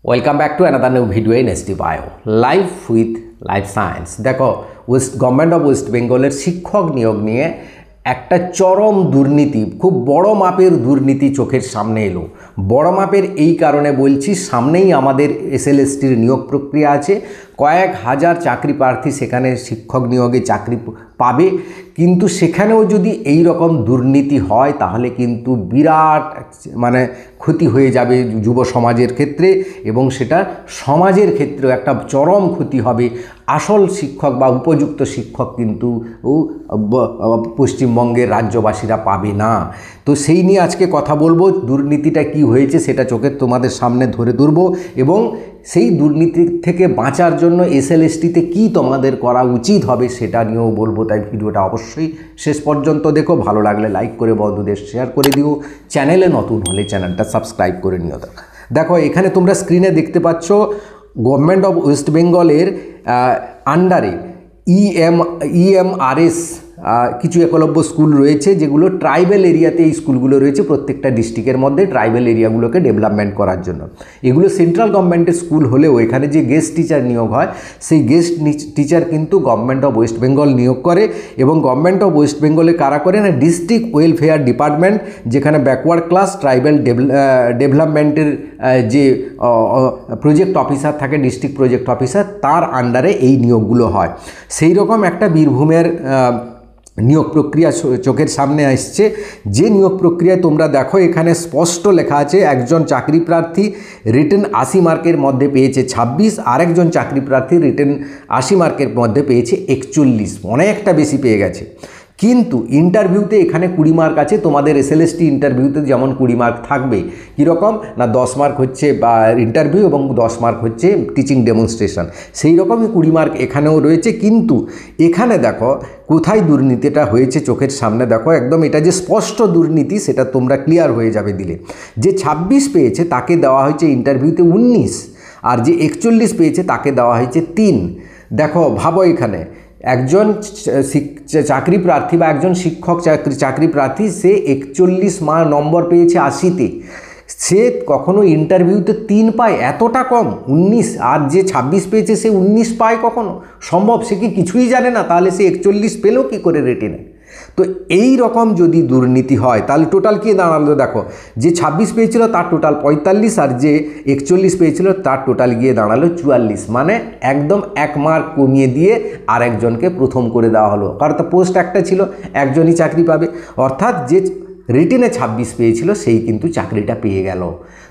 Welcome back to another new video in ST bio life with life science. দেখো, government of West বেঙ্গলের শিক্ষক নিয়োগ নিয়ে একটা চরম দুর্নীতি, খুব বড় মাপের দুর্নীতি চোখের সামনে এলো। বড় মাপের এই কারণে বলছি, সামনেই আমাদের এসএলএসটির নিয়োগ প্রক্রিয়া আছে। কয়েক হাজার চাকরি প্রার্থী সেখানে শিক্ষক নিয়োগে চাকরি পাবে, কিন্তু সেখানেও যদি এই রকম দুর্নীতি হয় তাহলে কিন্তু বিরাট ক্ষতি হয়ে যাবে যুব সমাজের ক্ষেত্রে, এবং সেটা সমাজের ক্ষেত্রেও একটা চরম ক্ষতি হবে। আসল শিক্ষক বা উপযুক্ত শিক্ষক কিন্তু পশ্চিমবঙ্গের রাজ্যবাসীরা পাবে না। তো সেই নিয়ে আজকে কথা বলবো। দুর্নীতিটা কি হয়েছে সেটা চোখের তোমাদের সামনে ধরে ধরব, এবং সেই দুর্নীতি থেকে বাঁচার জন্য এসএলএসটিতে কি তোমাদের করা উচিত হবে সেটা নিয়েও বলবো। তাই ভিডিওটা অবশ্যই শেষ পর্যন্ত দেখো। ভালো লাগলে লাইক করে বন্ধুদের শেয়ার করে দিও। চ্যানেলে নতুন হলে চ্যানেলটা সাবস্ক্রাইব করে নিও। দেখো, এখানে তোমরা স্ক্রিনে দেখতে পাচ্ছ গভর্নমেন্ট অফ ওয়েস্ট বেঙ্গলের আন্ডারে ইএমআরএস কিছু একলব্য স্কুল রয়েছে, যেগুলো ট্রাইবেল এরিয়াতে এই স্কুলগুলো রয়েছে। প্রত্যেকটা ডিস্ট্রিক্টের মধ্যে ট্রাইবেল এরিয়াগুলোকে ডেভেলপমেন্ট করার জন্য। এগুলো সেন্ট্রাল গভর্নমেন্টের স্কুল হলেও এখানে যে গেস্ট টিচার নিয়োগ হয়, সেই গেস্ট টিচার কিন্তু গভর্নমেন্ট অফ ওয়েস্ট বেঙ্গল নিয়োগ করে। এবং গভর্নমেন্ট অফ ওয়েস্ট বেঙ্গলে কারা করে না, ডিস্ট্রিক্ট ওয়েলফেয়ার ডিপার্টমেন্ট, যেখানে ব্যাকওয়ার্ড ক্লাস ট্রাইবেল ডেভেলপমেন্টের যে প্রজেক্ট অফিসার থাকে, ডিস্ট্রিক্ট প্রজেক্ট অফিসার, তার আন্ডারে এই নিয়োগগুলো হয়। সেই রকম একটা বীরভূমের নিয়োগ প্রক্রিয়া চোখের সামনে আসছে। যে নিয়োগ প্রক্রিয়ায় তোমরা দেখো, এখানে স্পষ্ট লেখা আছে একজন চাকরি প্রার্থী রিটেন 80 মার্কের মধ্যে পেয়েছে 26, আরেকজন চাকরি প্রার্থী রিটেন 80 মার্কের মধ্যে পেয়েছে 41, অনেকটা বেশি পেয়ে গেছে। কিন্তু ইন্টারভিউতে এখানে 20 মার্ক আছে। তোমাদের এসএলএসটি ইন্টারভিউতে যেমন 20 মার্ক থাকবে, কীরকম না 10 মার্ক হচ্ছে বা ইন্টারভিউ এবং 10 মার্ক হচ্ছে টিচিং ডেমনস্ট্রেশন। সেই রকমই 20 মার্ক এখানেও রয়েছে। কিন্তু এখানে দেখো কোথায় দুর্নীতিটা হয়েছে চোখের সামনে দেখো, একদম এটা যে স্পষ্ট দুর্নীতি সেটা তোমরা ক্লিয়ার হয়ে যাবে দিলে। যে 26 পেয়েছে তাকে দেওয়া হয়েছে ইন্টারভিউতে 19, আর যে 41 পেয়েছে তাকে দেওয়া হয়েছে 3। দেখো, ভাবো, এখানে একজন চাকরি প্রার্থী বা একজন শিক্ষক চাকরি প্রার্থী, সে 41 নম্বর পেয়েছে 80-তে, সে কখনো ইন্টারভিউতে 3 পায়? এতটা কম, 19। আর যে 26 পেয়েছে সে 19 পায়? কখনো সম্ভব? সে কি কিছুই জানে না? তাহলে সে 41 পেল কী করে রেটিনে? তো এই রকম যদি দুর্নীতি হয় তাহলে টোটাল কি দাঁড়ালো দেখো, যে 26 পেয়েছিল তার টোটাল 45, আর যে 41 পেয়েছিল তার টোটাল গিয়ে দাঁড়ালো 44। মানে একদম 1 মার্ক কমিয়ে দিয়ে আরেকজনকে প্রথম করে দেওয়া হলো। কারণ তো পোস্ট একটা ছিল, একজনই চাকরি পাবে। অর্থাৎ যে রিটেনে 26 পেয়েছিল সেই কিন্তু চাকরিটা পেয়ে গেল।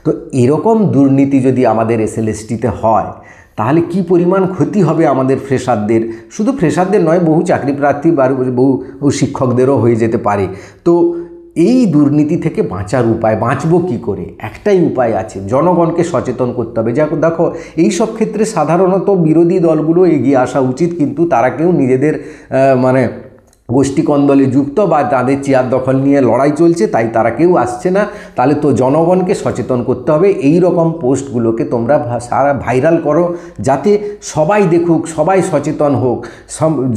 তো এরকম দুর্নীতি যদি আমাদের এসএলএসটিতে হয় তাহলে কি পরিমাণ ক্ষতি হবে আমাদের ফ্রেশারদের। শুধু ফ্রেশারদের নয়, বহু চাকরি প্রার্থী বা বহু শিক্ষকদেরও হয়ে যেতে পারে। তো এই দুর্নীতি থেকে বাঁচার উপায়, বাঁচবো কী করে? একটাই উপায় আছে, জনগণকে সচেতন করতে হবে। দেখো, এই সব ক্ষেত্রে সাধারণত বিরোধী দলগুলো এগিয়ে আসা উচিত, কিন্তু তারা কেউ নিজেদের গোষ্ঠী কন্দলে যুক্ত বা তাদের চেয়ার দখল নিয়ে লড়াই চলছে, তাই তারা কেউ আসছে না। তাহলে তো জনগণকে সচেতন করতে হবে। এই রকম পোস্টগুলোকে তোমরা সারা ভাইরাল করো, যাতে সবাই দেখুক, সবাই সচেতন হোক,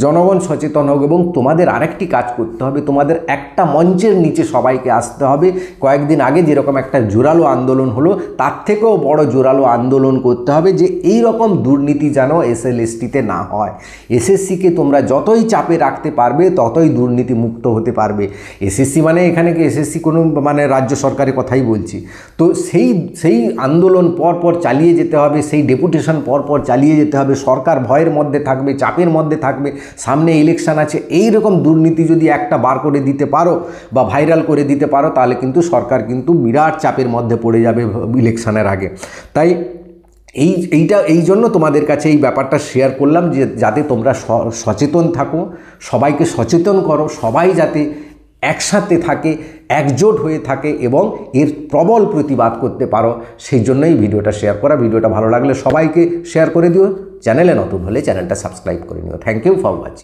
জনগণ সচেতন হোক। এবং তোমাদের আরেকটি কাজ করতে হবে, তোমাদের একটা মঞ্চের নিচে সবাইকে আসতে হবে। কয়েকদিন আগে যেরকম একটা জোরালো আন্দোলন হলো, তার থেকেও বড় জোরালো আন্দোলন করতে হবে, যে এই রকম দুর্নীতি যেন এসএলএসটিতে না হয়। এসএসসিকে তোমরা যতই চাপে রাখতে পারবে ততই দুর্নীতি মুক্ত হতে পারবে। এসএসসি মানে এখানে কি এসএসসি কোনো রাজ্য সরকারের কথাই বলছি। তো সেই আন্দোলন পরপর চালিয়ে যেতে হবে, সেই ডেপুটেশন পরপর চালিয়ে যেতে হবে। সরকার ভয়ের মধ্যে থাকবে, চাপের মধ্যে থাকবে, সামনে ইলেকশন আছে। এই রকম দুর্নীতি যদি একটা বার করে দিতে পারো বা ভাইরাল করে দিতে পারো, তাহলে কিন্তু সরকার কিন্তু বিরাট চাপের মধ্যে পড়ে যাবে ইলেকশনের আগে। তাই এই জন্য তোমাদের কাছে এই ব্যাপারটা শেয়ার করলাম, যে যাতে তোমরা সচেতন থাকো, সবাইকে সচেতন করো, সবাই যাতে একসাথে থাকে, একজোট হয়ে থাকে এবং এর প্রবল প্রতিবাদ করতে পারো। সেই জন্যই ভিডিওটা শেয়ার করা। ভিডিওটা ভালো লাগলে সবাইকে শেয়ার করে দিও। চ্যানেলে নতুন হলে চ্যানেলটা সাবস্ক্রাইব করে নিও। Thank you for watching.